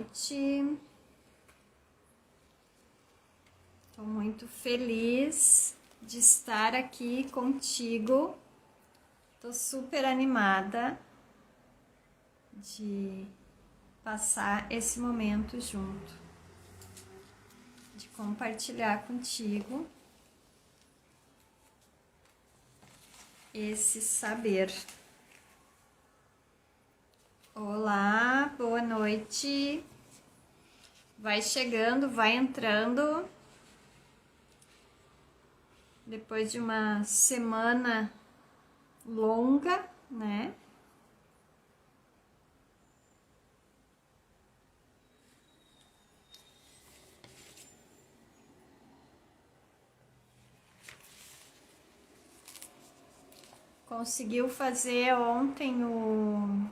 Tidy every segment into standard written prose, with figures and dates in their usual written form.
noite. Estou muito feliz de estar aqui contigo. Estou super animada de passar esse momento junto, de compartilhar contigo esse saber. Olá, boa noite. Vai chegando, vai entrando. Depois de uma semana longa, né? Conseguiu fazer ontem o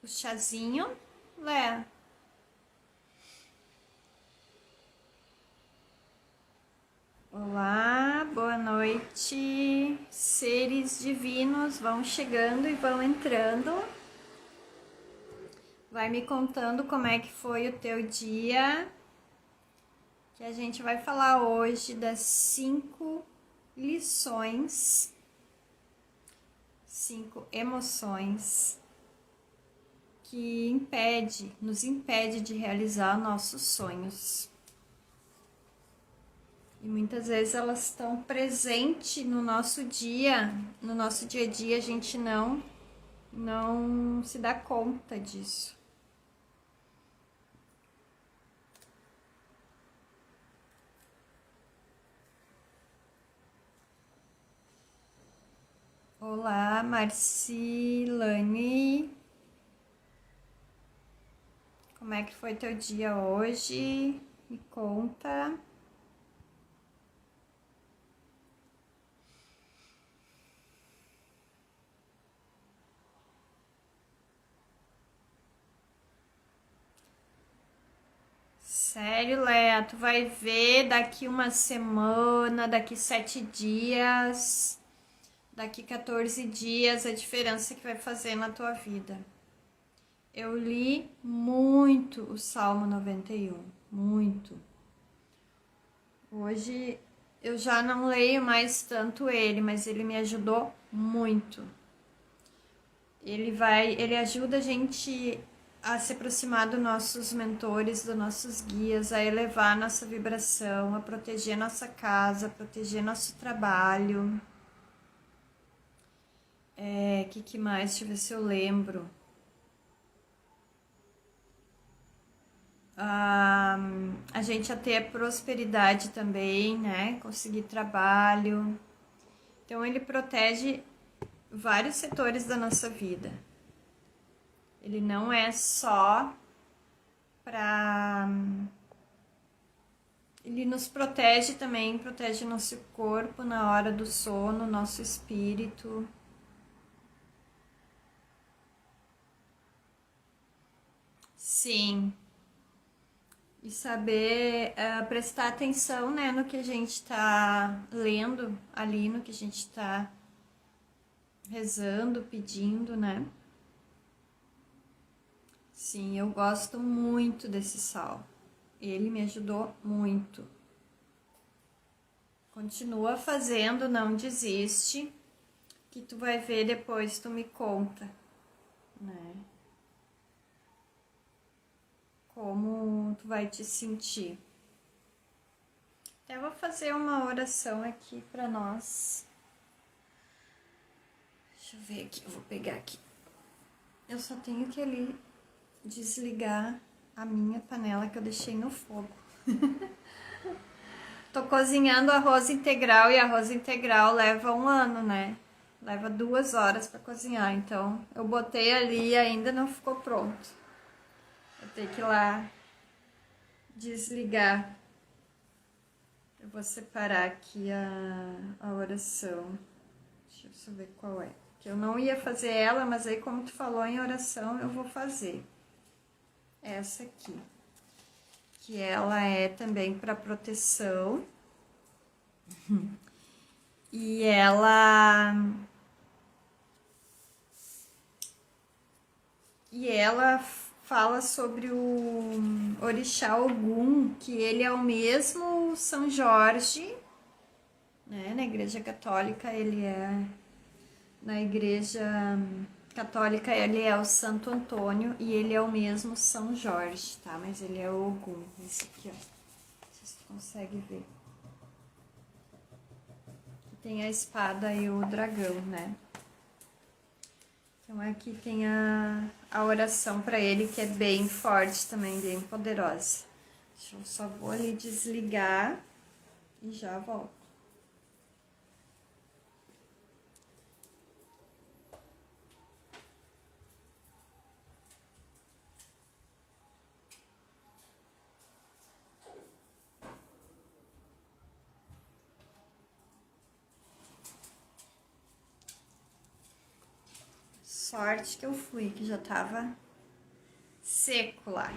chazinho, Léa? Olá, boa noite. Seres divinos vão chegando e vão entrando. Vai me contando como é que foi o teu dia. Que a gente vai falar hoje das 5 lições, 5 emoções que nos impede de realizar nossos sonhos. E muitas vezes elas estão presentes no nosso dia a dia, a gente não se dá conta disso. Olá, Marcilane. Como é que foi teu dia hoje? Me conta. Sério, Léa, tu vai ver daqui uma semana, daqui 7 dias, daqui 14 dias a diferença que vai fazer na tua vida. Eu li muito o Salmo 91, muito. Hoje eu já não leio mais tanto ele, mas ele me ajudou muito. Ele ajuda a gente a se aproximar dos nossos mentores, dos nossos guias, a elevar nossa vibração, a proteger nossa casa, a proteger nosso trabalho. Que mais? Deixa eu ver se eu lembro. A gente a ter prosperidade também, né? Conseguir trabalho. Então ele protege vários setores da nossa vida. Ele não é só para... Ele nos protege também, protege nosso corpo na hora do sono, nosso espírito. Sim. E saber prestar atenção, né, no que a gente está lendo ali, no que a gente está rezando, pedindo, né? Sim, eu gosto muito desse sal. Ele me ajudou muito. Continua fazendo, não desiste, que tu vai ver depois, tu me conta, né? Como tu vai te sentir. Até vou fazer uma oração aqui para nós. Deixa eu ver aqui, eu vou pegar aqui. Eu só tenho que ali desligar a minha panela que eu deixei no fogo. Tô cozinhando arroz integral e arroz integral leva 1 ano, né? Leva 2 horas para cozinhar, então eu botei ali e ainda não ficou pronto. Vou ter que ir lá desligar. Eu vou separar aqui a oração. Deixa eu só ver qual é. Que eu não ia fazer ela, mas aí como tu falou em oração, eu vou fazer. Essa aqui. Que ela é também para proteção. E ela fala sobre o orixá Ogum, que ele é o mesmo São Jorge, né? Na Igreja Católica ele é... Na Igreja Católica ele é o Santo Antônio e ele é o mesmo São Jorge, tá? Mas ele é o Ogum, esse aqui, ó. Não sei se tu consegue ver. Tem a espada e o dragão, né? Então aqui tem a oração para ele, que é bem forte também, bem poderosa. Eu só vou ali desligar e já volto. Sorte que eu fui, que já tava seco lá.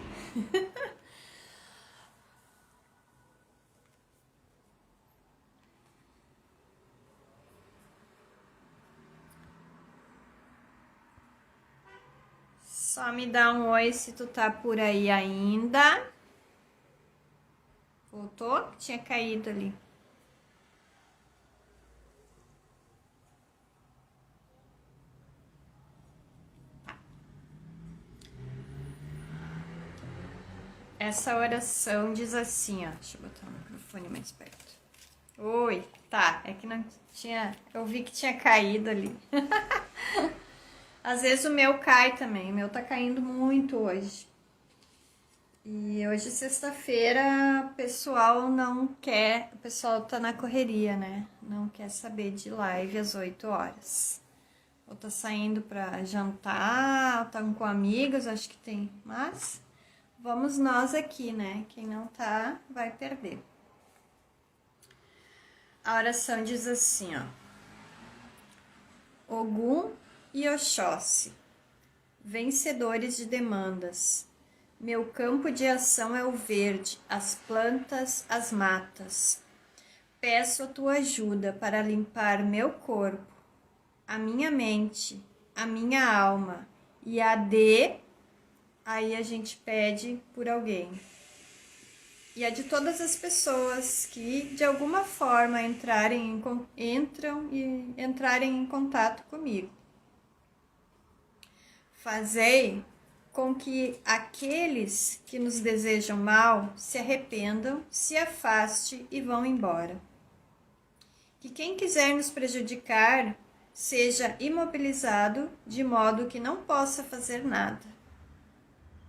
Só me dá um oi se tu tá por aí ainda. Voltou? Tinha caído ali. Essa oração diz assim, ó. Deixa eu botar o microfone mais perto. Oi, tá. É que não tinha... Eu vi que tinha caído ali. Às vezes o meu cai também. O meu tá caindo muito hoje. E hoje, sexta-feira, o pessoal não quer... O pessoal tá na correria, né? Não quer saber de live às 8 horas. Ou tá saindo pra jantar, ou tá com amigos, acho que tem. Mas... Vamos nós aqui, né? Quem não tá, vai perder. A oração diz assim, ó. Ogum e Oxóssi, vencedores de demandas. Meu campo de ação é o verde, as plantas, as matas. Peço a tua ajuda para limpar meu corpo, a minha mente, a minha alma e a de... Aí a gente pede por alguém. E a de todas as pessoas que de alguma forma entrarem em contato comigo. Fazei com que aqueles que nos desejam mal se arrependam, se afaste e vão embora. Que quem quiser nos prejudicar seja imobilizado de modo que não possa fazer nada.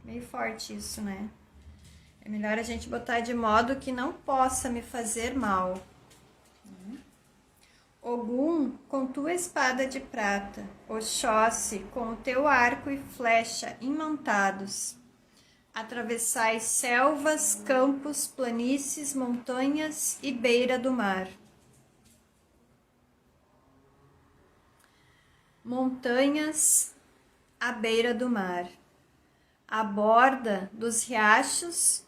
Meio forte isso, né? É melhor a gente botar de modo que não possa me fazer mal. Ogum, com tua espada de prata, Oxóssi, com o teu arco e flecha imantados. Atravessai selvas, campos, planícies, montanhas e beira do mar. Montanhas à beira do mar. À borda dos riachos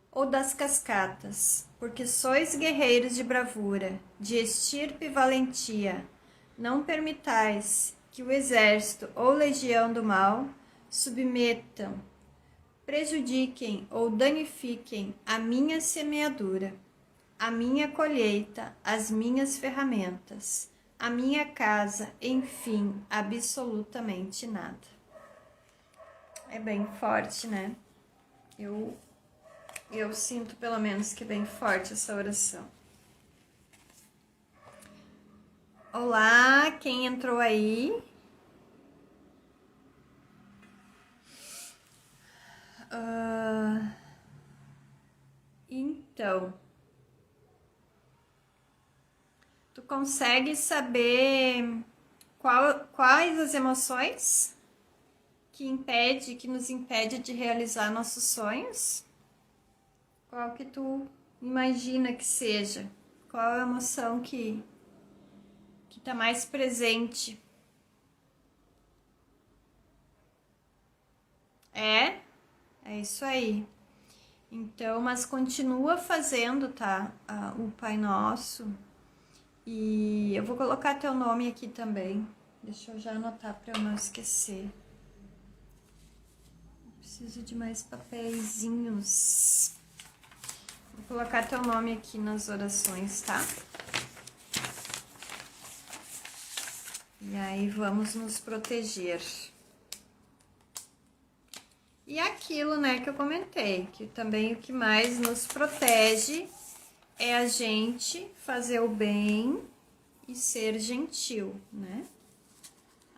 ou das cascatas, porque sois guerreiros de bravura, de estirpe e valentia. Não permitais que o exército ou legião do mal submetam, prejudiquem ou danifiquem a minha semeadura, a minha colheita, as minhas ferramentas, a minha casa, enfim, absolutamente nada. É bem forte, né? Eu sinto pelo menos que é bem forte essa oração. Olá, quem entrou aí? Então, tu consegue saber quais as emoções que nos impede de realizar nossos sonhos? Qual que tu imagina que seja? Qual a emoção que tá mais presente? É isso aí. Então, mas continua fazendo, tá? O Pai Nosso. E eu vou colocar teu nome aqui também. Deixa eu já anotar para eu não esquecer. Preciso de mais papeizinhos. Vou colocar teu nome aqui nas orações, tá? E aí vamos nos proteger. E aquilo, né, que eu comentei, que também o que mais nos protege é a gente fazer o bem e ser gentil, né?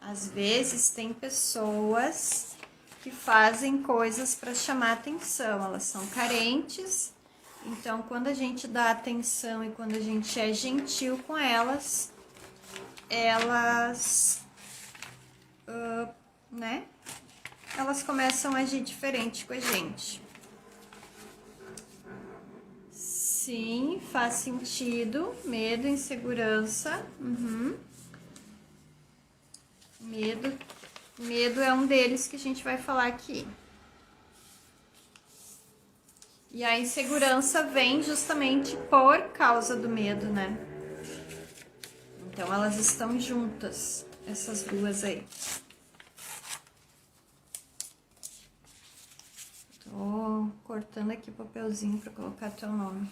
Às vezes tem pessoas que fazem coisas para chamar atenção, elas são carentes, então quando a gente dá atenção e quando a gente é gentil com elas, né? Elas começam a agir diferente com a gente. Sim, faz sentido. Medo, insegurança. Medo é um deles que a gente vai falar aqui. E a insegurança vem justamente por causa do medo, né? Então elas estão juntas, essas duas aí. Tô cortando aqui o papelzinho para colocar teu nome.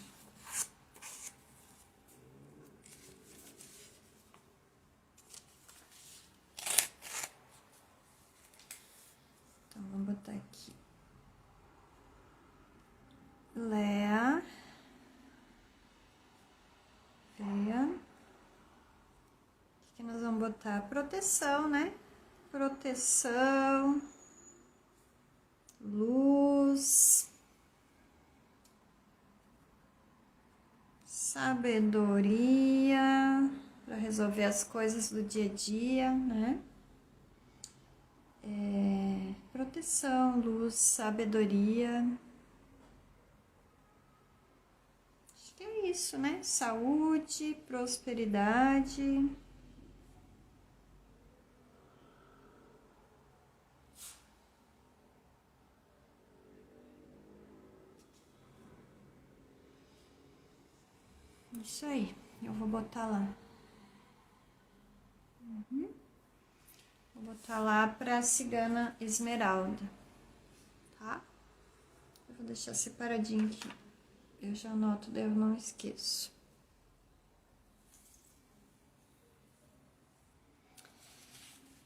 Então, vamos botar aqui. Lea. Veia. O que nós vamos botar? Proteção, né? Proteção. Luz. Sabedoria. Para resolver as coisas do dia a dia, né? Proteção, luz, sabedoria. Acho que é isso, né? Saúde, prosperidade. Isso aí, eu vou botar lá. Vou botar lá pra Cigana Esmeralda, tá? Eu vou deixar separadinho aqui. Eu já anoto, daí eu não esqueço.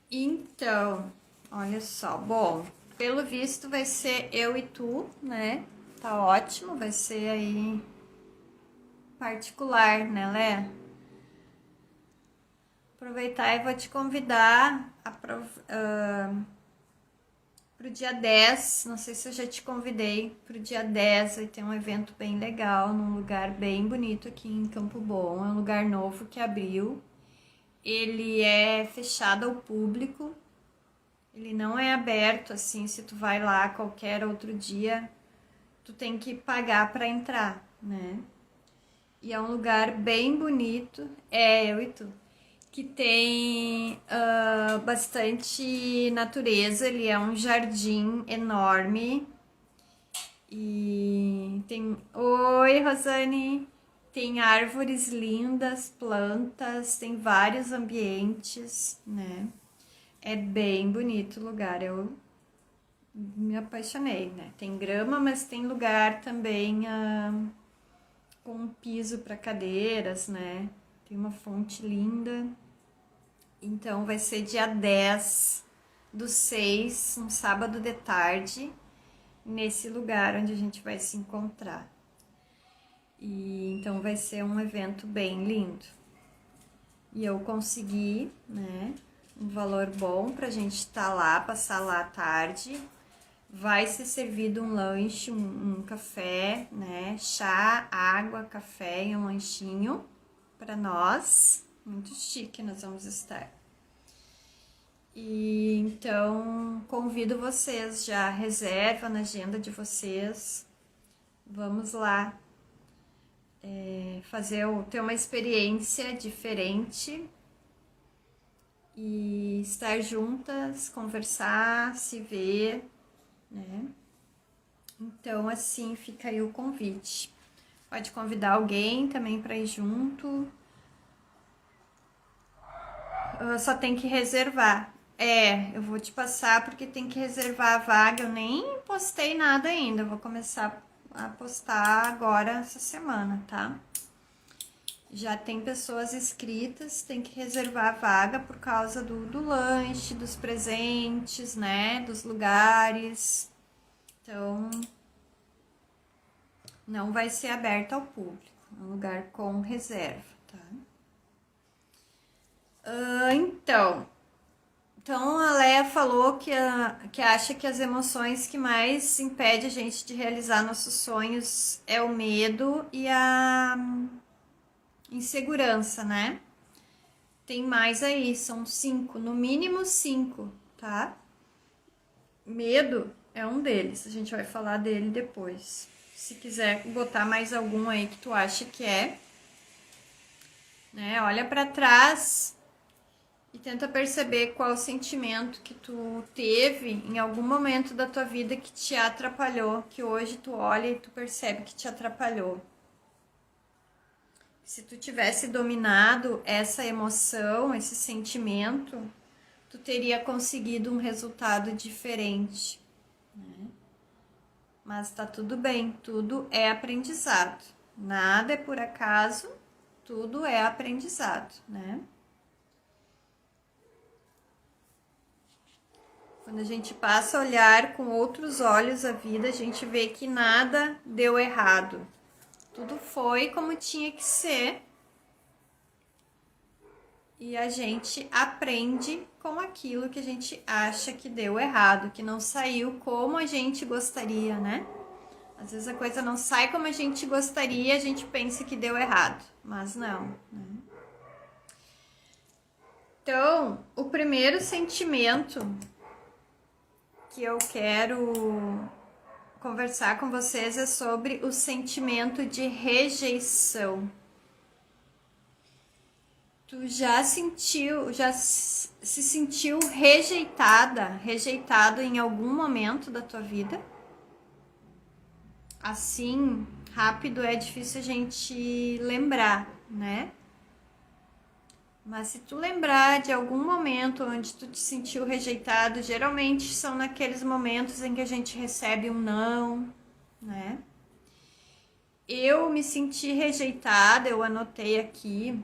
Então, olha só, bom, pelo visto vai ser eu e tu, né? Tá ótimo, vai ser aí particular, né, Lé? Aproveitar e vou te convidar pro dia 10, não sei se eu já te convidei, pro dia 10 vai ter um evento bem legal, num lugar bem bonito aqui em Campo Bom, é um lugar novo que abriu, ele é fechado ao público, ele não é aberto assim, se tu vai lá qualquer outro dia, tu tem que pagar para entrar, né? E é um lugar bem bonito, eu e tu, que tem bastante natureza, ele é um jardim enorme e tem... Oi, Rosane! Tem árvores lindas, plantas, tem vários ambientes, né? É bem bonito o lugar, eu me apaixonei, né? Tem grama, mas tem lugar também com um piso para cadeiras, né? Tem uma fonte linda. Então vai ser dia 10/6, um sábado de tarde, nesse lugar onde a gente vai se encontrar. E então vai ser um evento bem lindo. E eu consegui, né, um valor bom pra gente estar lá, passar lá à tarde. Vai ser servido um lanche, um café, né, chá, água, café e um lanchinho para nós. Muito chique nós vamos estar. E então convido vocês, já reserva na agenda de vocês. Vamos lá ter uma experiência diferente e estar juntas, conversar, se ver, né? Então assim fica aí o convite. Pode convidar alguém também para ir junto. Só tem que reservar. eu vou te passar porque tem que reservar a vaga. Eu nem postei nada ainda. Eu vou começar a postar agora essa semana, tá? Já tem pessoas inscritas, tem que reservar a vaga por causa do lanche, dos presentes, né? Dos lugares. Então, não vai ser aberto ao público. É um lugar com reserva, tá? Então a Leia falou que acha que as emoções que mais impede a gente de realizar nossos sonhos é o medo e a insegurança, né? Tem mais aí, são 5, no mínimo 5, tá? Medo é um deles, a gente vai falar dele depois. Se quiser botar mais algum aí que tu acha que é, né? Olha pra trás e tenta perceber qual o sentimento que tu teve em algum momento da tua vida que te atrapalhou, que hoje tu olha e tu percebe que te atrapalhou. Se tu tivesse dominado essa emoção, esse sentimento, tu teria conseguido um resultado diferente, né? Mas tá tudo bem, tudo é aprendizado. Nada é por acaso, tudo é aprendizado, né? Quando a gente passa a olhar com outros olhos a vida, a gente vê que nada deu errado. Tudo foi como tinha que ser. E a gente aprende com aquilo que a gente acha que deu errado, que não saiu como a gente gostaria, né? Às vezes a coisa não sai como a gente gostaria, a gente pensa que deu errado, mas não, né? Então, o primeiro sentimento que eu quero conversar com vocês é sobre o sentimento de rejeição. Tu já se sentiu rejeitado em algum momento da tua vida? Assim, rápido é difícil a gente lembrar, né? Mas se tu lembrar de algum momento onde tu te sentiu rejeitado, geralmente são naqueles momentos em que a gente recebe um não, né? Eu me senti rejeitada, eu anotei aqui,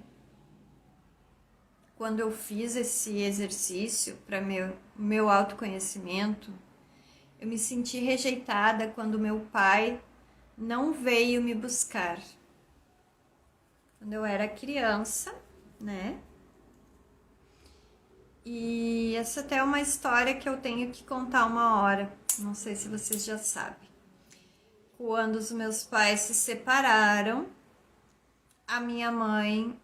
quando eu fiz esse exercício para meu autoconhecimento, eu me senti rejeitada quando meu pai não veio me buscar. Quando eu era criança, né? E essa até é uma história que eu tenho que contar uma hora. Não sei se vocês já sabem. Quando os meus pais se separaram, a minha mãe,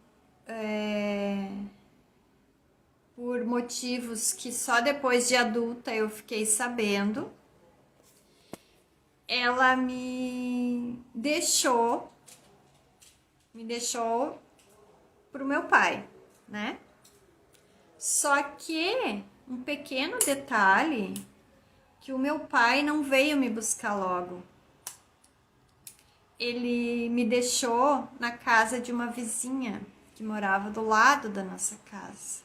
por motivos que só depois de adulta eu fiquei sabendo, ela me deixou pro meu pai, né? Só que um pequeno detalhe, que o meu pai não veio me buscar logo. Ele me deixou na casa de uma vizinha que morava do lado da nossa casa.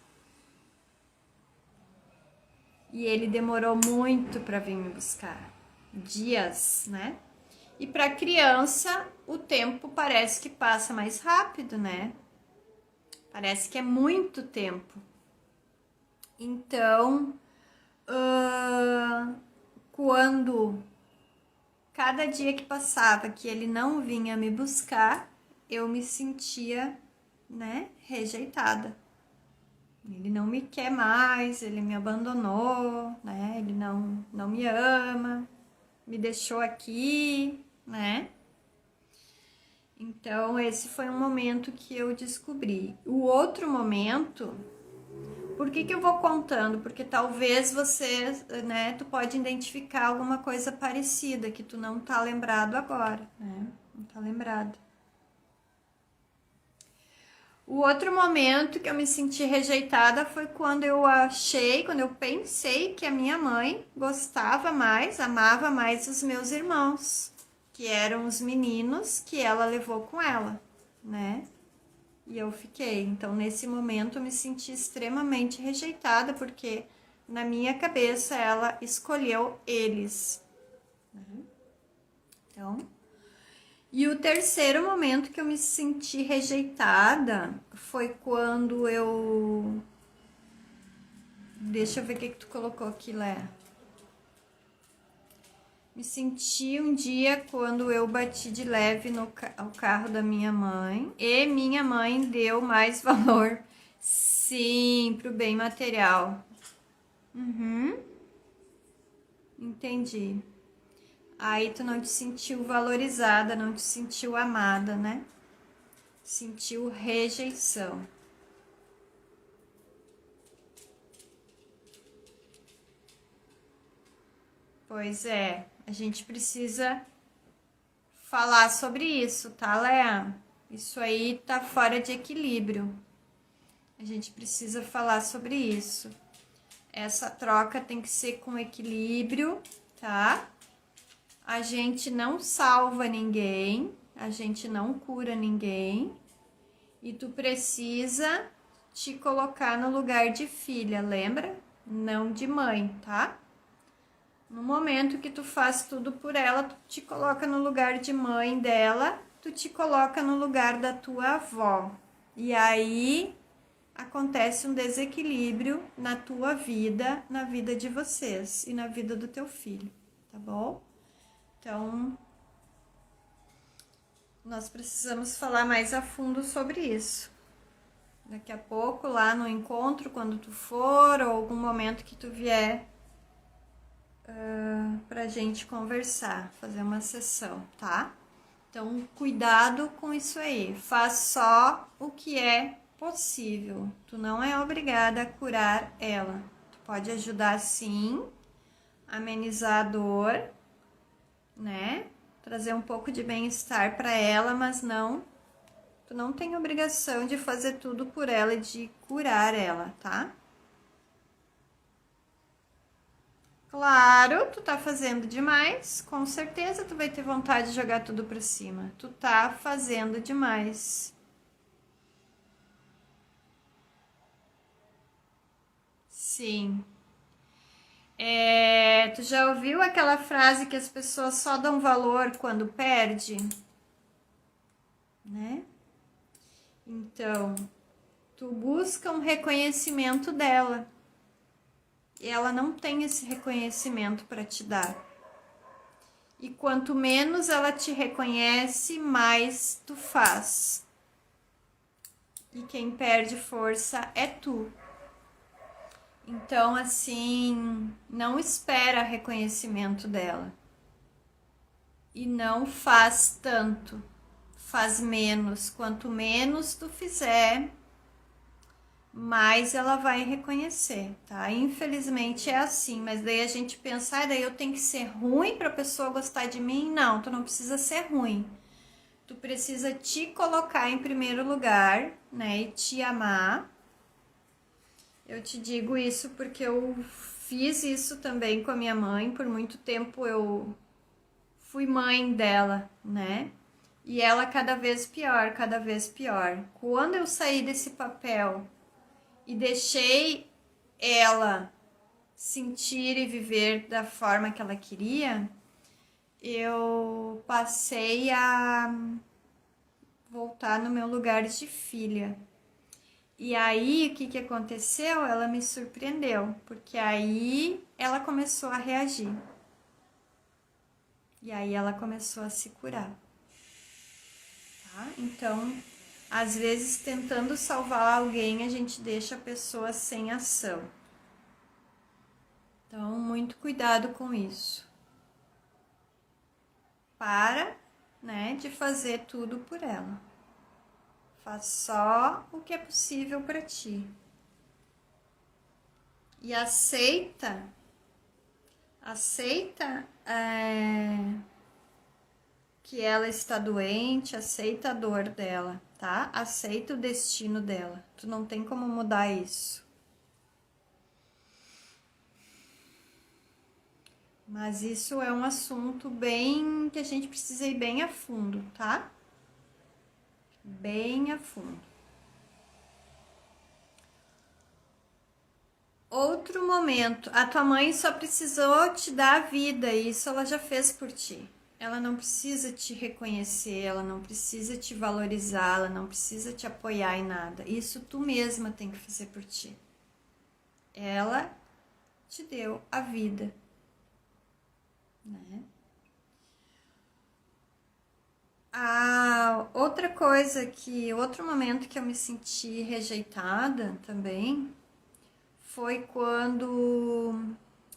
E ele demorou muito para vir me buscar. Dias, né? E para criança, o tempo parece que passa mais rápido, né? Parece que é muito tempo. Então, quando cada dia que passava que ele não vinha me buscar, eu me sentia, né, rejeitada. Ele não me quer mais, ele me abandonou, né? Ele não me ama, me deixou aqui, né? Então, esse foi um momento que eu descobri. O outro momento, por que eu vou contando? Porque talvez você, né, tu pode identificar alguma coisa parecida que tu não tá lembrado agora, né? Não tá lembrado. O outro momento que eu me senti rejeitada foi quando eu pensei que a minha mãe gostava mais, amava mais os meus irmãos, que eram os meninos que ela levou com ela, né? E eu fiquei. Então, nesse momento, eu me senti extremamente rejeitada, porque na minha cabeça, ela escolheu eles. Então, e o terceiro momento que eu me senti rejeitada foi quando eu... Deixa eu ver o que tu colocou aqui, Léa. Me senti um dia quando eu bati de leve no carro da minha mãe e minha mãe deu mais valor, sim, pro bem material. Entendi. Aí tu não te sentiu valorizada, não te sentiu amada, né? Sentiu rejeição. Pois é, a gente precisa falar sobre isso, tá, Léa? Isso aí tá fora de equilíbrio. A gente precisa falar sobre isso. Essa troca tem que ser com equilíbrio, tá? A gente não salva ninguém, a gente não cura ninguém. E tu precisa te colocar no lugar de filha, lembra? Não de mãe, tá? No momento que tu faz tudo por ela, tu te coloca no lugar de mãe dela, tu te coloca no lugar da tua avó. E aí acontece um desequilíbrio na tua vida, na vida de vocês e na vida do teu filho, tá bom? Então, nós precisamos falar mais a fundo sobre isso. Daqui a pouco, lá no encontro, quando tu for, ou algum momento que tu vier pra gente conversar, fazer uma sessão, tá? Então, cuidado com isso aí. Faz só o que é possível. Tu não é obrigada a curar ela. Tu pode ajudar sim, amenizar a dor, né? Trazer um pouco de bem-estar para ela, mas não, tu não tem obrigação de fazer tudo por ela e de curar ela, tá? Claro, tu tá fazendo demais, com certeza tu vai ter vontade de jogar tudo pra cima. Tu tá fazendo demais. Sim. Tu já ouviu aquela frase que as pessoas só dão valor quando perde? Né? Então, tu busca um reconhecimento dela. E ela não tem esse reconhecimento para te dar. E quanto menos ela te reconhece, mais tu faz. E quem perde força é tu. Então, assim, não espera reconhecimento dela. E não faz tanto. Faz menos. Quanto menos tu fizer, mais ela vai reconhecer, tá? Infelizmente é assim, mas daí a gente pensa, daí eu tenho que ser ruim pra pessoa gostar de mim? Não, tu não precisa ser ruim. Tu precisa te colocar em primeiro lugar, né? E te amar. Eu te digo isso porque eu fiz isso também com a minha mãe. Por muito tempo eu fui mãe dela, né? E ela cada vez pior, cada vez pior. Quando eu saí desse papel e deixei ela sentir e viver da forma que ela queria, eu passei a voltar no meu lugar de filha. E aí, o que aconteceu? Ela me surpreendeu, porque aí ela começou a reagir. E aí ela começou a se curar. Tá? Então, às vezes, tentando salvar alguém, a gente deixa a pessoa sem ação. Então, muito cuidado com isso. Para, né, de fazer tudo por ela. Faz só o que é possível para ti. E aceita que ela está doente, aceita a dor dela, tá? Aceita o destino dela. Tu não tem como mudar isso. Mas isso é um assunto bem que a gente precisa ir bem a fundo, tá? Bem a fundo. Outro momento, a tua mãe só precisou te dar a vida e isso ela já fez por ti. Ela não precisa te reconhecer, ela não precisa te valorizar, ela não precisa te apoiar em nada. Isso tu mesma tem que fazer por ti. Ela te deu a vida, né? Outra coisa outro momento que eu me senti rejeitada também foi quando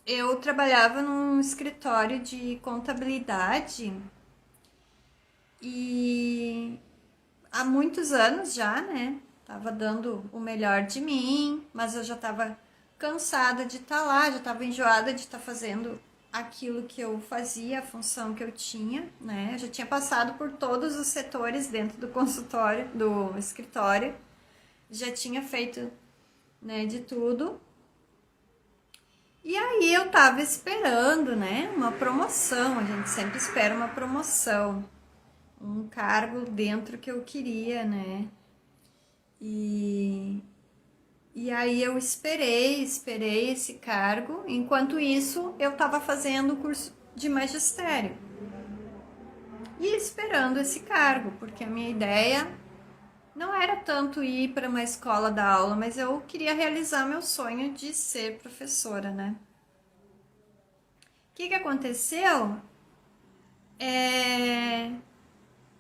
eu trabalhava num escritório de contabilidade e há muitos anos já, né? Tava dando o melhor de mim, mas eu já tava cansada de estar lá, já tava enjoada de estar fazendo aquilo que eu fazia, a função que eu tinha, né? Eu já tinha passado por todos os setores dentro do consultório, do escritório, já tinha feito, né, de tudo. E aí eu tava esperando, né, uma promoção, a gente sempre espera uma promoção, um cargo dentro que eu queria, né? E, e aí eu esperei esse cargo. Enquanto isso, eu estava fazendo o curso de magistério e esperando esse cargo, porque a minha ideia não era tanto ir para uma escola dar aula, mas eu queria realizar meu sonho de ser professora, né? O que aconteceu?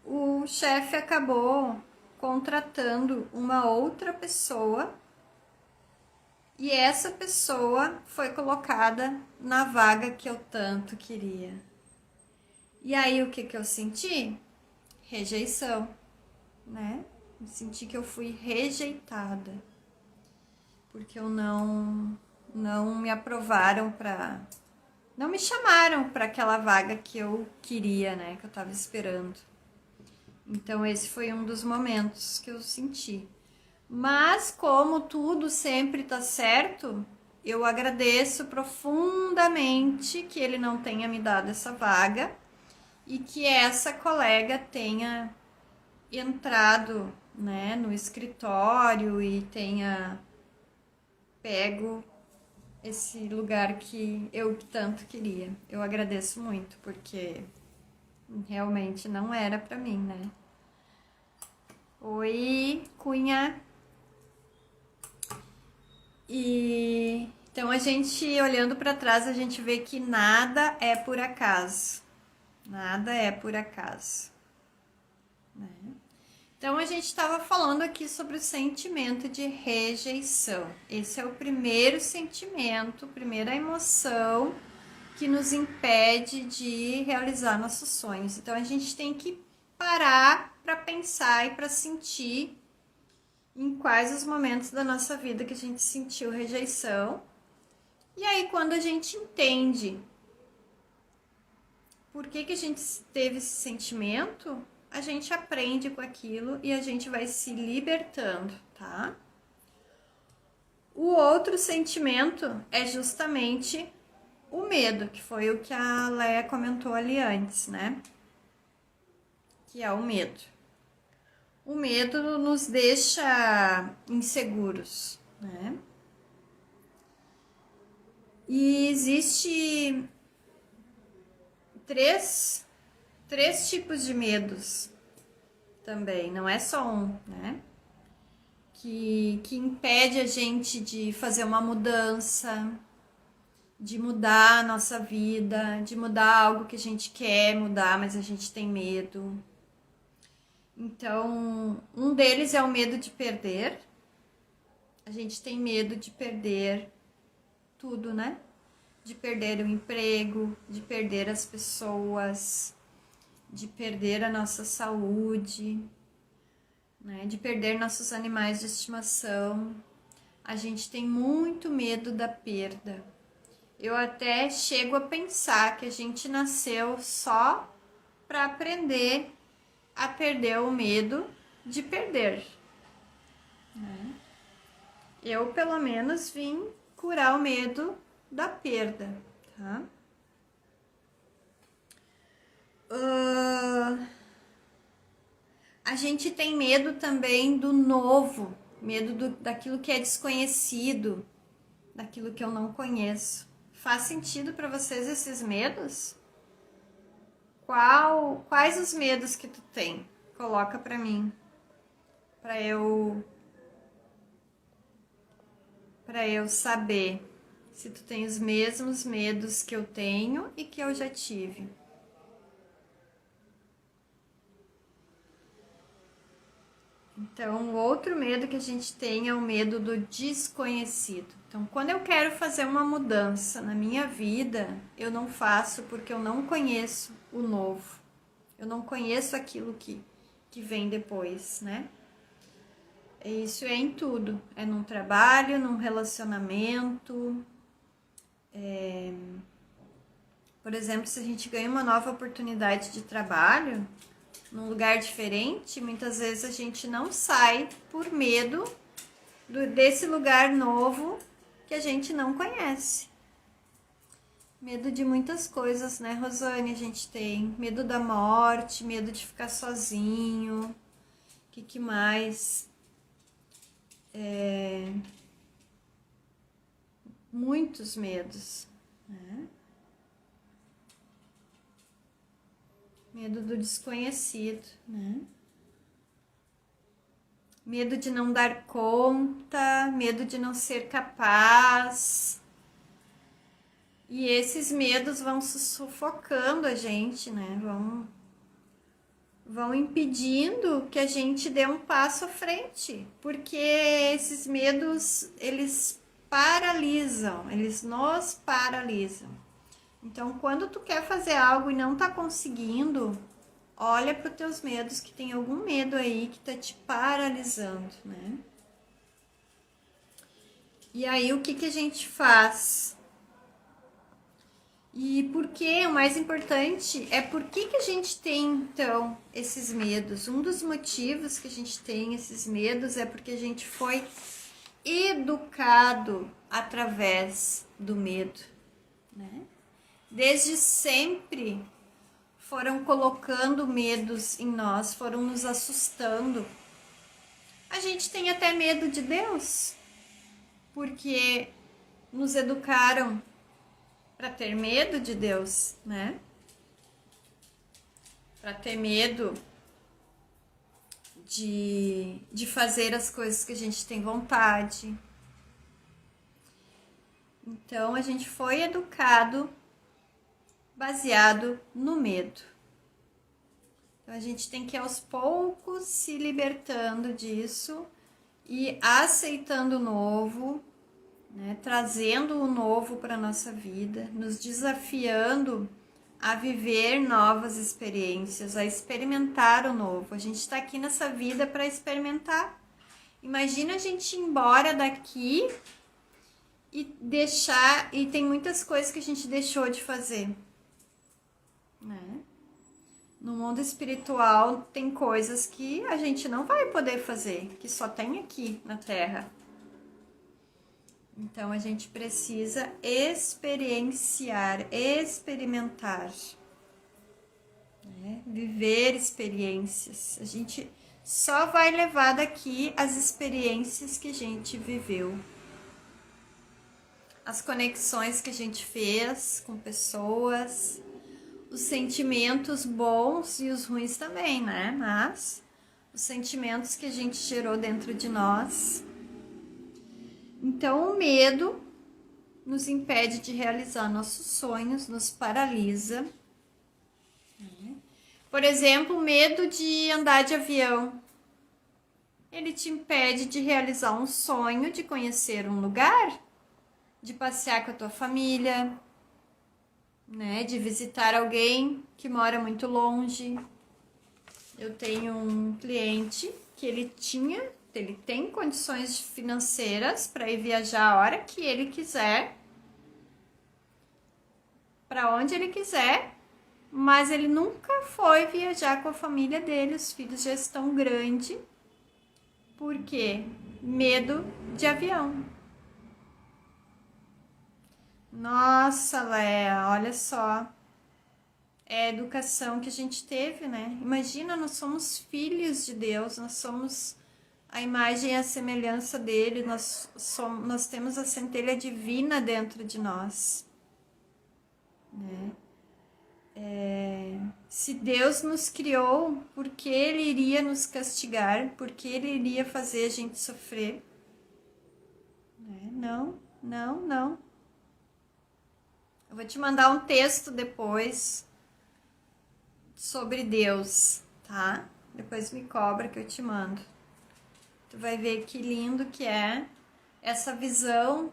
O chefe acabou contratando uma outra pessoa e essa pessoa foi colocada na vaga que eu tanto queria. E aí o que eu senti? Rejeição, né? Eu senti que eu fui rejeitada porque eu não me aprovaram para não me chamaram para aquela vaga que eu queria, né, que eu tava esperando. Então esse foi um dos momentos que eu senti. Mas como tudo sempre tá certo, eu agradeço profundamente que ele não tenha me dado essa vaga e que essa colega tenha entrado, né, no escritório e tenha pego esse lugar que eu tanto queria. Eu agradeço muito porque realmente não era para mim, né? Oi, Cunha. E então a gente olhando para trás, a gente vê que nada é por acaso. Nada é por acaso, né? Então a gente estava falando aqui sobre o sentimento de rejeição. Esse é o primeiro sentimento, primeira emoção que nos impede de realizar nossos sonhos. Então a gente tem que parar para pensar e para sentir em quais os momentos da nossa vida que a gente sentiu rejeição. E aí quando a gente entende por que a gente teve esse sentimento, a gente aprende com aquilo e a gente vai se libertando, tá? O outro sentimento é justamente o medo, que foi o que a Leia comentou ali antes, né? Que é o medo. O medo nos deixa inseguros, né? E existe três tipos de medos também, não é só um, né? Que impede a gente de fazer uma mudança, de mudar a nossa vida, de mudar algo que a gente quer mudar, mas a gente tem medo. Então, um deles é o medo de perder. A gente tem medo de perder tudo, né? De perder o emprego, de perder as pessoas, de perder a nossa saúde, né? De perder nossos animais de estimação. A gente tem muito medo da perda. Eu até chego a pensar que a gente nasceu só para aprender a perder o medo de perder, né? Eu, pelo menos, vim curar o medo da perda, tá? A gente tem medo também do novo, medo daquilo que é desconhecido, daquilo que eu não conheço. Faz sentido para vocês esses medos? Quais os medos que tu tem? Coloca para mim, para eu saber se tu tem os mesmos medos que eu tenho e que eu já tive. Então, o outro medo que a gente tem é o medo do desconhecido. Então, quando eu quero fazer uma mudança na minha vida, eu não faço porque eu não conheço o novo. Eu não conheço aquilo que vem depois, né? Isso é em tudo. É num trabalho, num relacionamento. Por exemplo, se a gente ganha uma nova oportunidade de trabalho, num lugar diferente, muitas vezes a gente não sai por medo desse lugar novo que a gente não conhece. Medo de muitas coisas, né, Rosane? A gente tem medo da morte, medo de ficar sozinho. O que mais? Muitos medos, né? Medo do desconhecido, né? Medo de não dar conta, medo de não ser capaz. E esses medos vão sufocando a gente, né? Vão impedindo que a gente dê um passo à frente, porque esses medos, eles paralisam, eles nos paralisam. Então, quando tu quer fazer algo e não tá conseguindo, olha para os teus medos, que tem algum medo aí que tá te paralisando, né? E aí, o que a gente faz? E por que, o mais importante, é por que a gente tem, então, esses medos. Um dos motivos que a gente tem esses medos é porque a gente foi educado através do medo, né? Desde sempre foram colocando medos em nós, foram nos assustando. A gente tem até medo de Deus, porque nos educaram para ter medo de Deus, né? Para ter medo de fazer as coisas que a gente tem vontade. Então, a gente foi educado baseado no medo. Então, a gente tem que, aos poucos, se libertando disso e aceitando o novo, né? Trazendo o novo para a nossa vida, nos desafiando a viver novas experiências, a experimentar o novo. A gente está aqui nessa vida para experimentar. Imagina a gente ir embora daqui e deixar, e tem muitas coisas que a gente deixou de fazer, né? No mundo espiritual tem coisas que a gente não vai poder fazer, que só tem aqui na Terra. Então a gente precisa experienciar, experimentar, né? Viver experiências. A gente só vai levar daqui as experiências que a gente viveu, as conexões que a gente fez com pessoas, os sentimentos bons e os ruins também, né? Mas os sentimentos que a gente gerou dentro de nós. Então, o medo nos impede de realizar nossos sonhos, nos paralisa. Por exemplo, o medo de andar de avião. Ele te impede de realizar um sonho, de conhecer um lugar, de passear com a tua família, né? De visitar alguém que mora muito longe. Eu tenho um cliente que ele tem condições financeiras para ir viajar a hora que ele quiser, para onde ele quiser, mas ele nunca foi viajar com a família dele, os filhos já estão grandes. Por quê? Medo de avião. Nossa, Léa, olha só. É a educação que a gente teve, né? Imagina, nós somos filhos de Deus, nós somos a imagem e a semelhança dele, nós temos a centelha divina dentro de nós, né? Se Deus nos criou, por que Ele iria nos castigar? Por que Ele iria fazer a gente sofrer? Não, não, não. Eu vou te mandar um texto depois sobre Deus, tá? Depois me cobra que eu te mando. Tu vai ver que lindo que é essa visão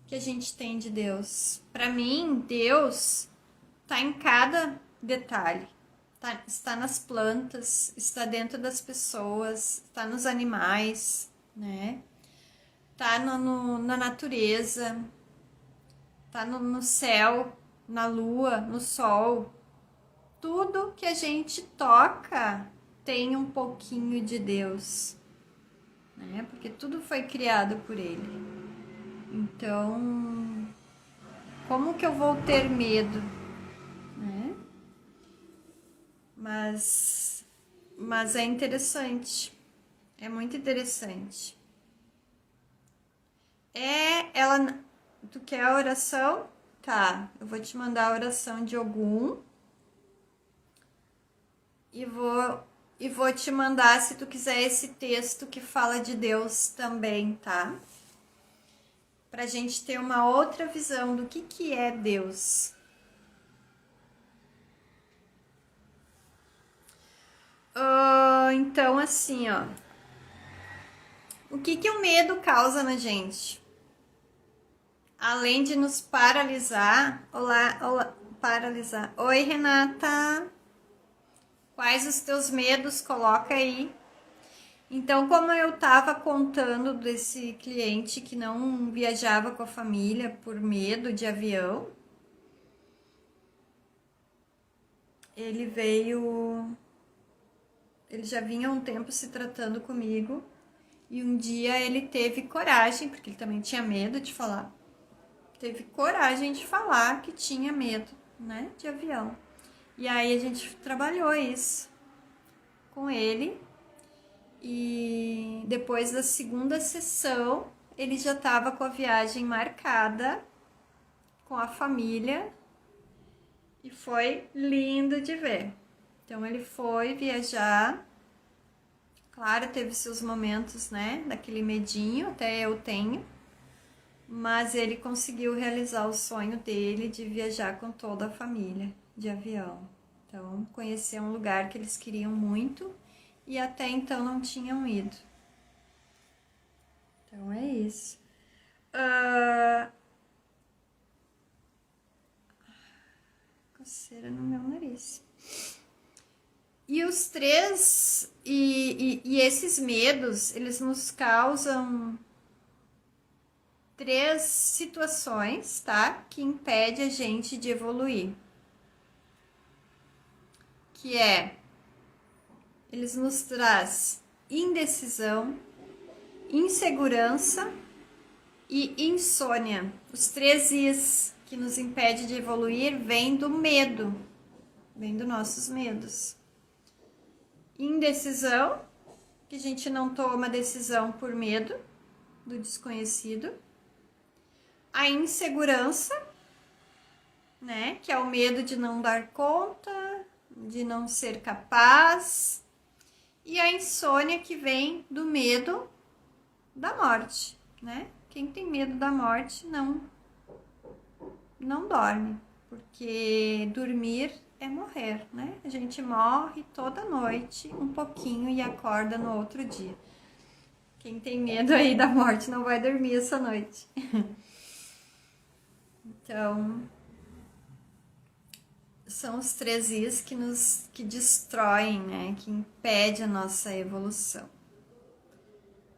que a gente tem de Deus. Para mim, Deus está em cada detalhe. Está nas plantas, está dentro das pessoas, está nos animais, né? Está na natureza, está no céu, na lua, no sol. Tudo que a gente toca tem um pouquinho de Deus, né? Porque tudo foi criado por Ele. Então, como que eu vou ter medo, né? Mas é interessante, é muito interessante. Tu quer a oração? Tá, eu vou te mandar a oração de Ogum e vou te mandar, se tu quiser, esse texto que fala de Deus também, tá? Pra gente ter uma outra visão do que é Deus. Então, assim, ó. O que o medo causa na gente? Além de nos paralisar. Olá, paralisar. Oi, Renata. Quais os teus medos? Coloca aí. Então, como eu tava contando desse cliente que não viajava com a família por medo de avião, ele já vinha há um tempo se tratando comigo e um dia ele teve coragem, porque ele também tinha medo de falar, teve coragem de falar que tinha medo, né, de avião. E aí a gente trabalhou isso com ele e depois da segunda sessão ele já estava com a viagem marcada com a família e foi lindo de ver. Então ele foi viajar. Claro, teve seus momentos, né, daquele medinho, até eu tenho, mas ele conseguiu realizar o sonho dele de viajar com toda a família de avião. Então, conhecer um lugar que eles queriam muito e até então não tinham ido. Então é isso. Coceira no meu nariz. E os três, e esses medos, eles nos causam três situações, tá? Que impede a gente de evoluir. Que eles nos traz indecisão, insegurança e insônia. Os três Is que nos impede de evoluir vêm do medo, vêm dos nossos medos. Indecisão, que a gente não toma decisão por medo do desconhecido. A insegurança, né, que é o medo de não dar conta, de não ser capaz. E a insônia, que vem do medo da morte, né? Quem tem medo da morte não dorme, porque dormir é morrer, né? A gente morre toda noite um pouquinho e acorda no outro dia. Quem tem medo aí da morte não vai dormir essa noite. Então, são os três Is que destroem, né? Que impedem a nossa evolução.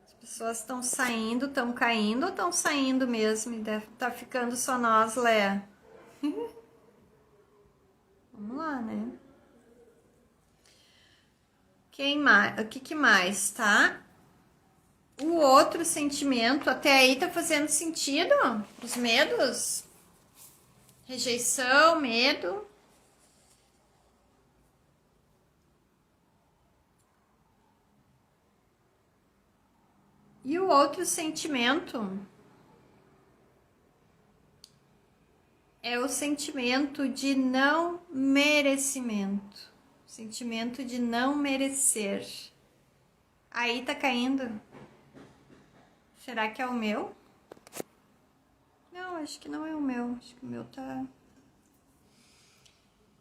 As pessoas estão saindo, estão caindo ou estão saindo mesmo? E tá ficando só nós, Léa? Vamos lá, né? Quem mais? O que mais, tá? O outro sentimento, até aí tá fazendo sentido? Os medos? Rejeição, medo. E o outro sentimento é o sentimento de não merecimento. Sentimento de não merecer. Aí tá caindo. Será que é o meu? Não, acho que não é o meu. Acho que o meu tá...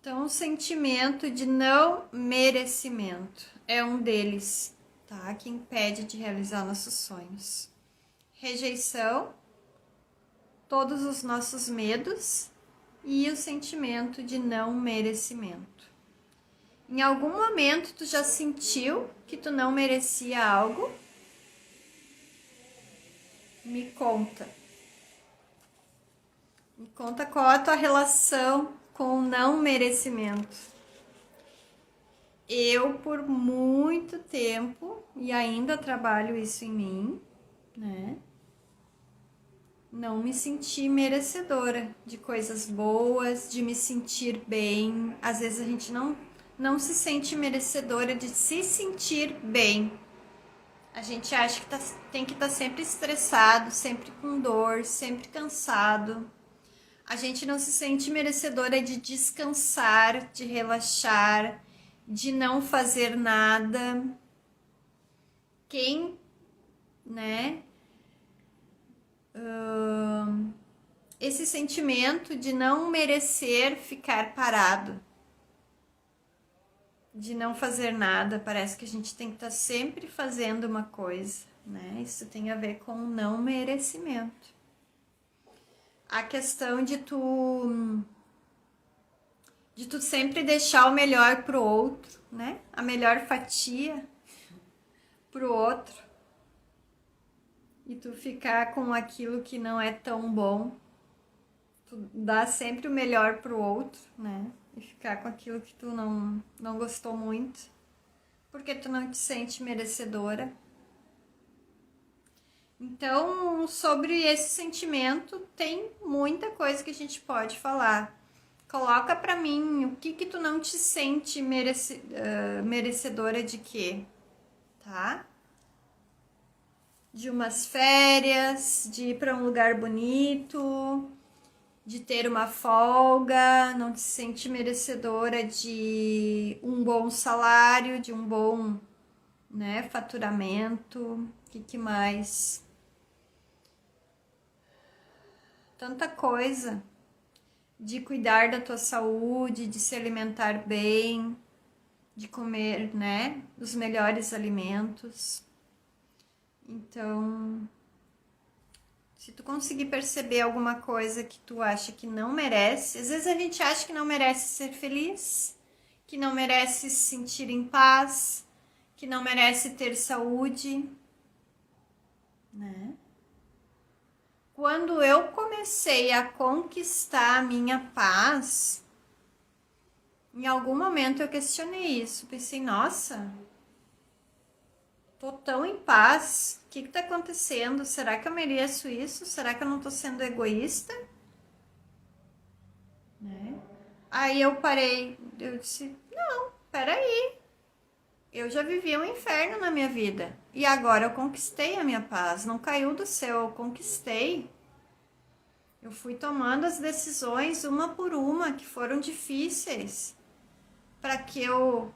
Então, o sentimento de não merecimento é um deles, tá? Que impede de realizar nossos sonhos. Rejeição, todos os nossos medos e o sentimento de não merecimento. Em algum momento tu já sentiu que tu não merecia algo? Me conta. Me conta qual a tua relação com o não merecimento. Eu, por muito tempo, e ainda trabalho isso em mim, né? Não me senti merecedora de coisas boas, de me sentir bem. Às vezes a gente não se sente merecedora de se sentir bem. A gente acha que tem que estar sempre estressado, sempre com dor, sempre cansado. A gente não se sente merecedora de descansar, de relaxar, de não fazer nada. Quem, né? Esse sentimento de não merecer ficar parado, de não fazer nada, parece que a gente tem que estar sempre fazendo uma coisa, né? Isso tem a ver com não merecimento. A questão de tu sempre deixar o melhor pro outro, né? A melhor fatia pro outro. E tu ficar com aquilo que não é tão bom. Tu dá sempre o melhor pro outro, né? E ficar com aquilo que tu não gostou muito. Porque tu não te sente merecedora. Então, sobre esse sentimento, tem muita coisa que a gente pode falar. Coloca pra mim o que tu não te sente merecedora de quê, tá? De umas férias, de ir pra um lugar bonito, de ter uma folga, não te sente merecedora de um bom salário, de um bom, né, faturamento, o que mais? Tanta coisa. De cuidar da tua saúde, de se alimentar bem, de comer, né, os melhores alimentos. Então, se tu conseguir perceber alguma coisa que tu acha que não merece, às vezes a gente acha que não merece ser feliz, que não merece se sentir em paz, que não merece ter saúde, né? Quando eu comecei a conquistar a minha paz, em algum momento eu questionei isso. Pensei, nossa, tô tão em paz. O que tá acontecendo? Será que eu mereço isso? Será que eu não tô sendo egoísta? Né? Aí eu parei, eu disse, não, peraí. Eu já vivi um inferno na minha vida. E agora eu conquistei a minha paz. Não caiu do céu, eu conquistei. Eu fui tomando as decisões uma por uma que foram difíceis para que eu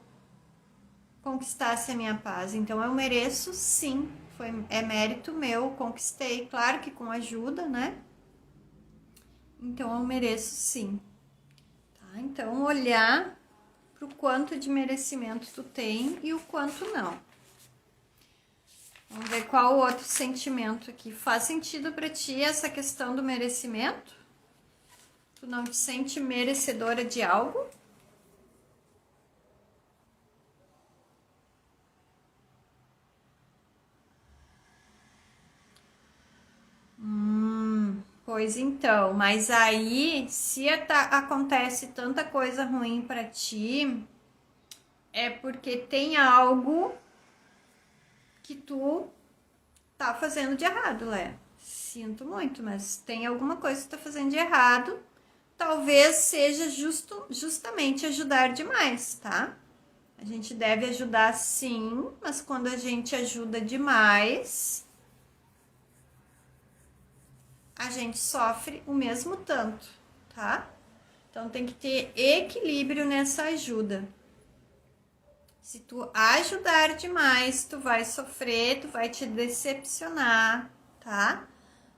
conquistasse a minha paz. Então eu mereço sim. É mérito meu, conquistei, claro que com ajuda, né? Então eu mereço sim. Tá? Então olhar pro quanto de merecimento tu tem e o quanto não. Vamos ver qual outro sentimento aqui. Faz sentido para ti essa questão do merecimento? Tu não te sente merecedora de algo? Pois então, mas aí, se acontece tanta coisa ruim para ti, é porque tem algo que tu tá fazendo de errado, Lé. Sinto muito, mas tem alguma coisa que tu tá fazendo de errado. Talvez seja justamente ajudar demais, tá? A gente deve ajudar sim, mas quando a gente ajuda demais, a gente sofre o mesmo tanto, tá? Então tem que ter equilíbrio nessa ajuda. Se tu ajudar demais, tu vai sofrer, tu vai te decepcionar, tá?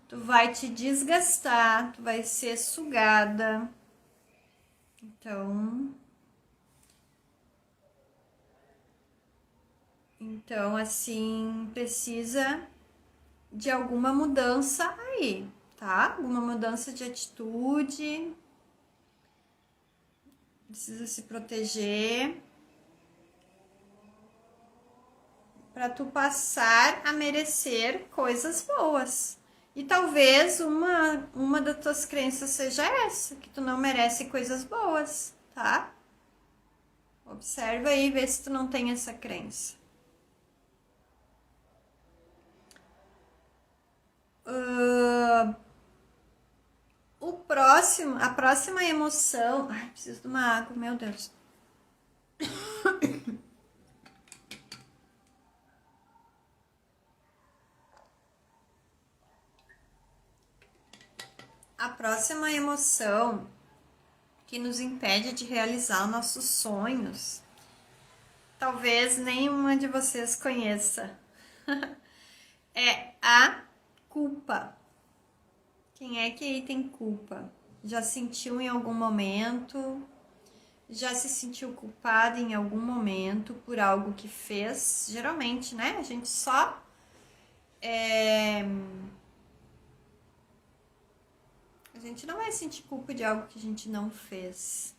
Tu vai te desgastar, tu vai ser sugada. Então assim, precisa de alguma mudança aí, tá? Alguma mudança de atitude. Precisa se proteger para tu passar a merecer coisas boas. E talvez uma das tuas crenças seja essa, que tu não merece coisas boas, tá? Observa aí, vê se tu não tem essa crença. A próxima emoção. Ai, preciso de uma água, meu Deus. A próxima emoção que nos impede de realizar nossos sonhos, talvez nenhuma de vocês conheça, é a culpa. Quem é que aí tem culpa? Já sentiu em algum momento? Já se sentiu culpado em algum momento por algo que fez? Geralmente, né? A gente só a gente não vai sentir culpa de algo que a gente não fez.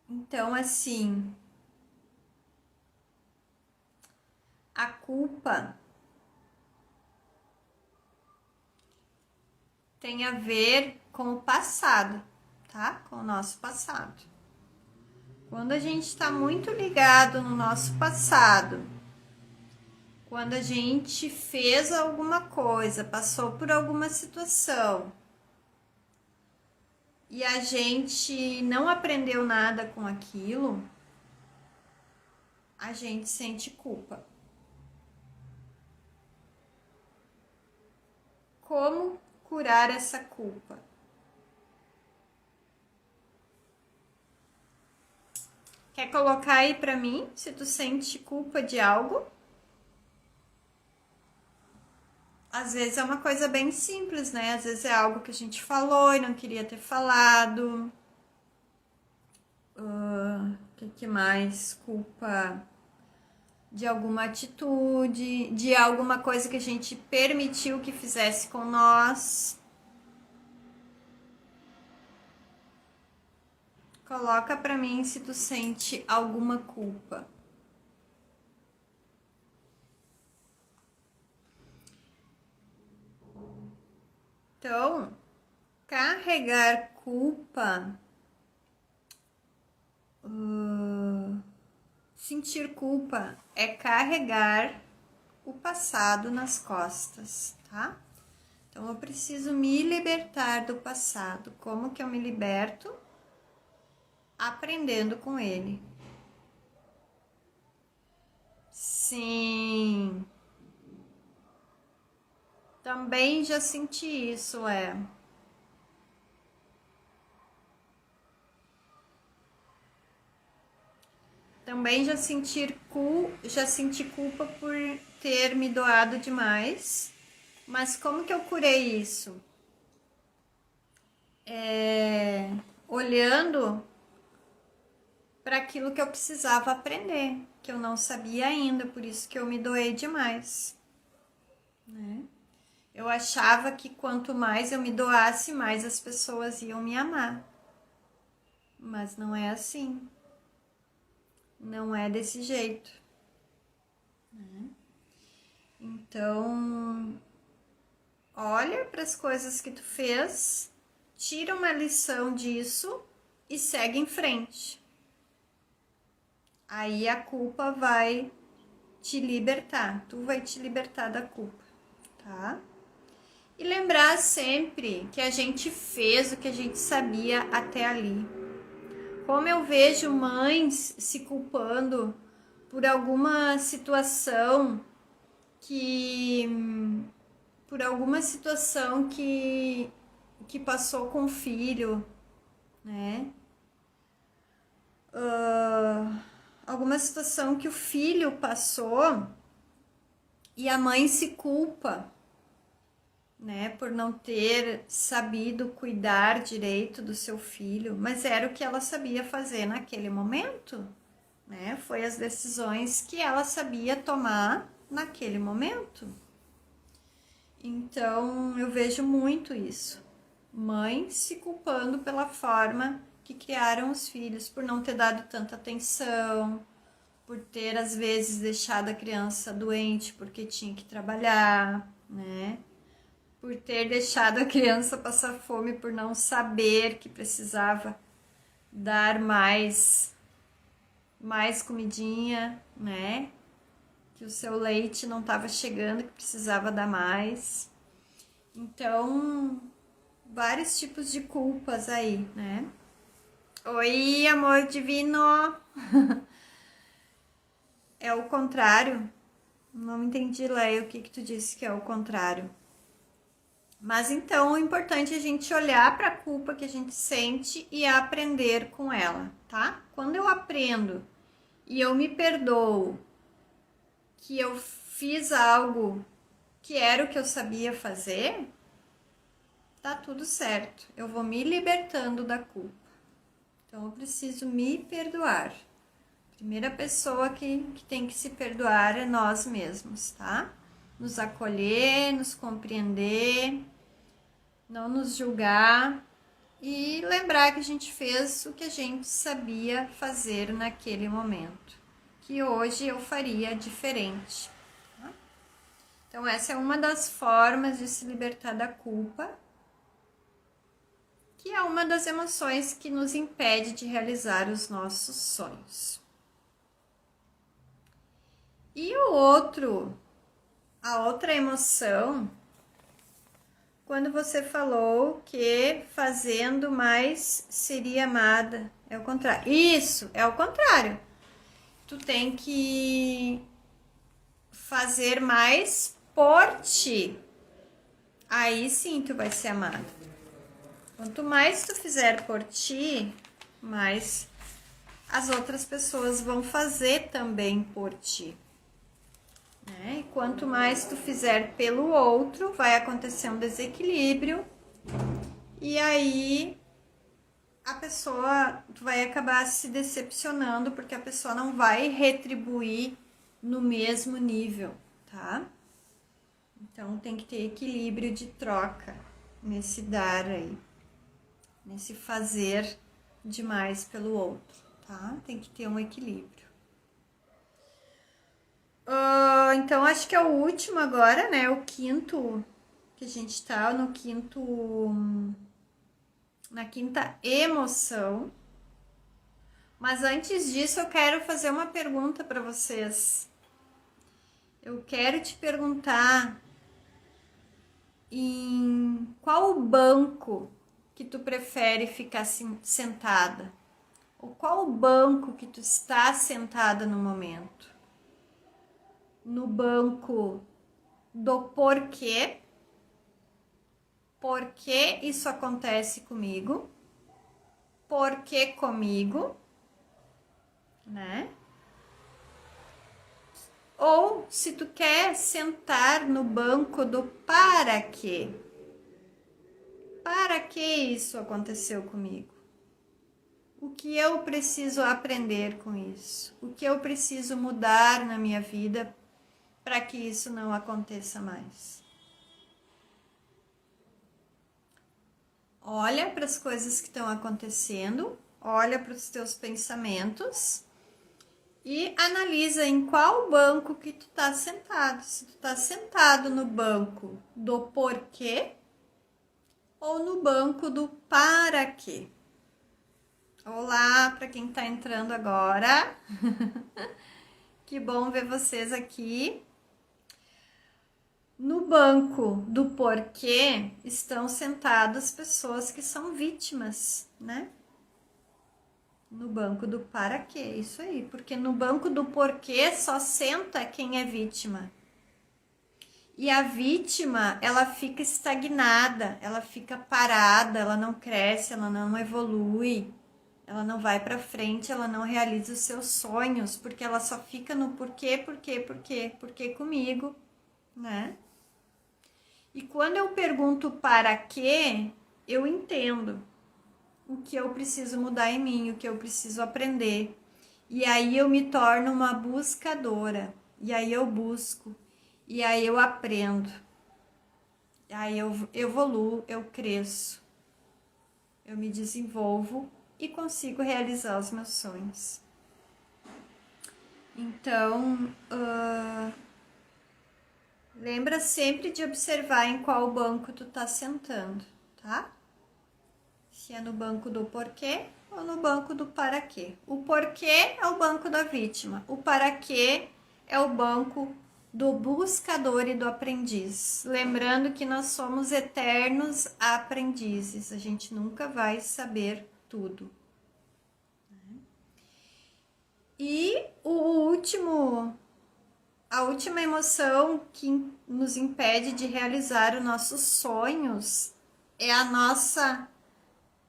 Então, assim, a culpa tem a ver com o passado, tá? Com o nosso passado. Quando a gente está muito ligado no nosso passado, quando a gente fez alguma coisa, passou por alguma situação e a gente não aprendeu nada com aquilo, a gente sente culpa. Como curar essa culpa? Quer colocar aí pra mim se tu sente culpa de algo? Às vezes é uma coisa bem simples, né? Às vezes é algo que a gente falou e não queria ter falado. Que mais? Culpa de alguma atitude, de alguma coisa que a gente permitiu que fizesse com nós. Coloca pra mim se tu sente alguma culpa. Então, carregar culpa, sentir culpa é carregar o passado nas costas, tá? Então, eu preciso me libertar do passado. Como que eu me liberto? Aprendendo com ele. Sim. Também já senti isso, Também já senti culpa por ter me doado demais. Mas como que eu curei isso? Olhando para aquilo que eu precisava aprender, que eu não sabia ainda, por isso que eu me doei demais, né? Eu achava que quanto mais eu me doasse, mais as pessoas iam me amar. Mas não é assim. Não é desse jeito, né? Então, olha para as coisas que tu fez, tira uma lição disso e segue em frente. Aí a culpa vai te libertar, tu vai te libertar da culpa, tá? E lembrar sempre que a gente fez o que a gente sabia até ali. Como eu vejo mães se culpando por alguma situação que por alguma situação que passou com o filho, né? Alguma situação que o filho passou e a mãe se culpa, né, por não ter sabido cuidar direito do seu filho, mas era o que ela sabia fazer naquele momento, né? Foi as decisões que ela sabia tomar naquele momento. Então, eu vejo muito isso. Mãe se culpando pela forma que criaram os filhos, por não ter dado tanta atenção, por ter às vezes deixado a criança doente porque tinha que trabalhar, né? Por ter deixado a criança passar fome por não saber que precisava dar mais comidinha, né? Que o seu leite não estava chegando, que precisava dar mais. Então, vários tipos de culpas aí, né? Oi, amor divino! É o contrário? Não entendi, Leia, o que tu disse que é o contrário. Mas então, o importante é a gente olhar para a culpa que a gente sente e aprender com ela, tá? Quando eu aprendo e eu me perdoo que eu fiz algo que era o que eu sabia fazer, tá tudo certo. Eu vou me libertando da culpa. Então, eu preciso me perdoar. Primeira pessoa que tem que se perdoar é nós mesmos, tá? Nos acolher, nos compreender, não nos julgar e lembrar que a gente fez o que a gente sabia fazer naquele momento, que hoje eu faria diferente. Tá? Então, essa é uma das formas de se libertar da culpa, que é uma das emoções que nos impede de realizar os nossos sonhos. E a outra emoção, quando você falou que fazendo mais seria amada, é o contrário. Isso, é o contrário. Tu tem que fazer mais por ti. Aí sim tu vai ser amada. Quanto mais tu fizer por ti, mais as outras pessoas vão fazer também por ti. Né? E quanto mais tu fizer pelo outro, vai acontecer um desequilíbrio e aí a pessoa vai acabar se decepcionando porque a pessoa não vai retribuir no mesmo nível, tá? Então tem que ter equilíbrio de troca nesse dar aí, nesse fazer demais pelo outro, tá? Tem que ter um equilíbrio. Então, acho que é o último agora, né? O quinto, que a gente tá no quinto, na quinta emoção. Mas antes disso, eu quero fazer uma pergunta para vocês. Eu quero te perguntar em qual banco que tu prefere ficar sentada? Ou qual banco que tu está sentada no momento? No banco do porquê isso acontece comigo, por que comigo, né? Ou se tu quer sentar no banco do para quê isso aconteceu comigo, o que eu preciso aprender com isso, o que eu preciso mudar na minha vida para que isso não aconteça mais. Olha para as coisas que estão acontecendo, olha para os teus pensamentos e analisa em qual banco que tu tá sentado. Se tu tá sentado no banco do porquê ou no banco do para quê. Olá para quem tá entrando agora. Que bom ver vocês aqui. No banco do porquê estão sentadas pessoas que são vítimas, né? No banco do para quê, isso aí. Porque no banco do porquê só senta quem é vítima. E a vítima, ela fica estagnada, ela fica parada, ela não cresce, ela não evolui, ela não vai para frente, ela não realiza os seus sonhos, porque ela só fica no porquê comigo, né? E quando eu pergunto para quê, eu entendo o que eu preciso mudar em mim, o que eu preciso aprender. E aí eu me torno uma buscadora. E aí eu busco. E aí eu aprendo. Aí eu evoluo, eu cresço. Eu me desenvolvo e consigo realizar os meus sonhos. Então, lembra sempre de observar em qual banco tu tá sentando, tá? Se é no banco do porquê ou no banco do para quê. O porquê é o banco da vítima, o para quê é o banco do buscador e do aprendiz. Lembrando que nós somos eternos aprendizes, a gente nunca vai saber tudo. E a última emoção que nos impede de realizar os nossos sonhos é a nossa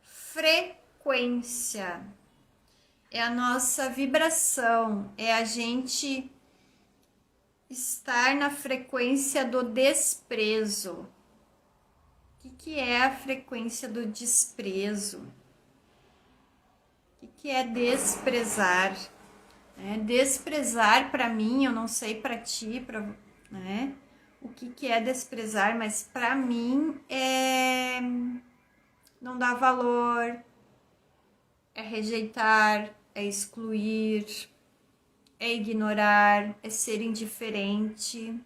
frequência, é a nossa vibração, é a gente estar na frequência do desprezo. O que é a frequência do desprezo? O que é desprezar? Desprezar para mim, eu não sei para ti, né? O que é desprezar, mas para mim é não dar valor, é rejeitar, é excluir, é ignorar, é ser indiferente.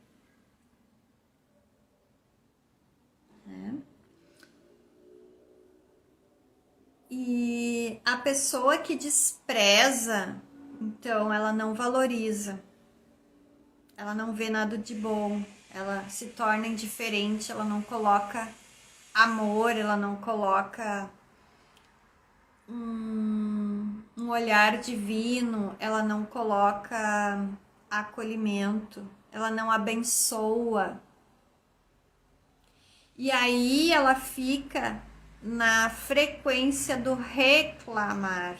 E a pessoa que despreza, então ela não valoriza, ela não vê nada de bom, ela se torna indiferente, ela não coloca amor, ela não coloca um olhar divino, ela não coloca acolhimento, ela não abençoa. E aí ela fica na frequência do reclamar,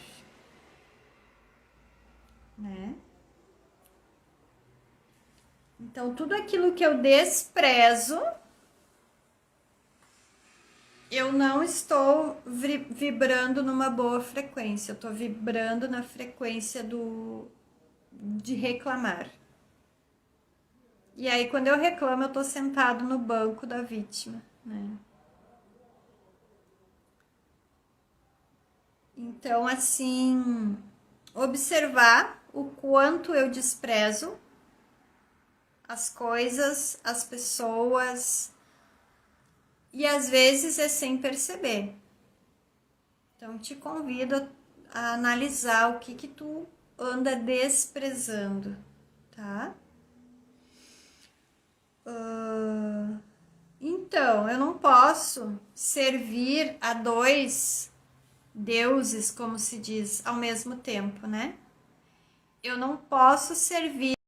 né? Então, tudo aquilo que eu desprezo, eu não estou vibrando numa boa frequência, eu estou vibrando na frequência de reclamar. E aí, quando eu reclamo, eu estou sentado no banco da vítima, né? Então, assim, observar o quanto eu desprezo as coisas, as pessoas, e às vezes é sem perceber. Então, te convido a analisar o que tu anda desprezando, tá? Então, eu não posso servir a dois deuses, como se diz, ao mesmo tempo, né? Eu não posso servir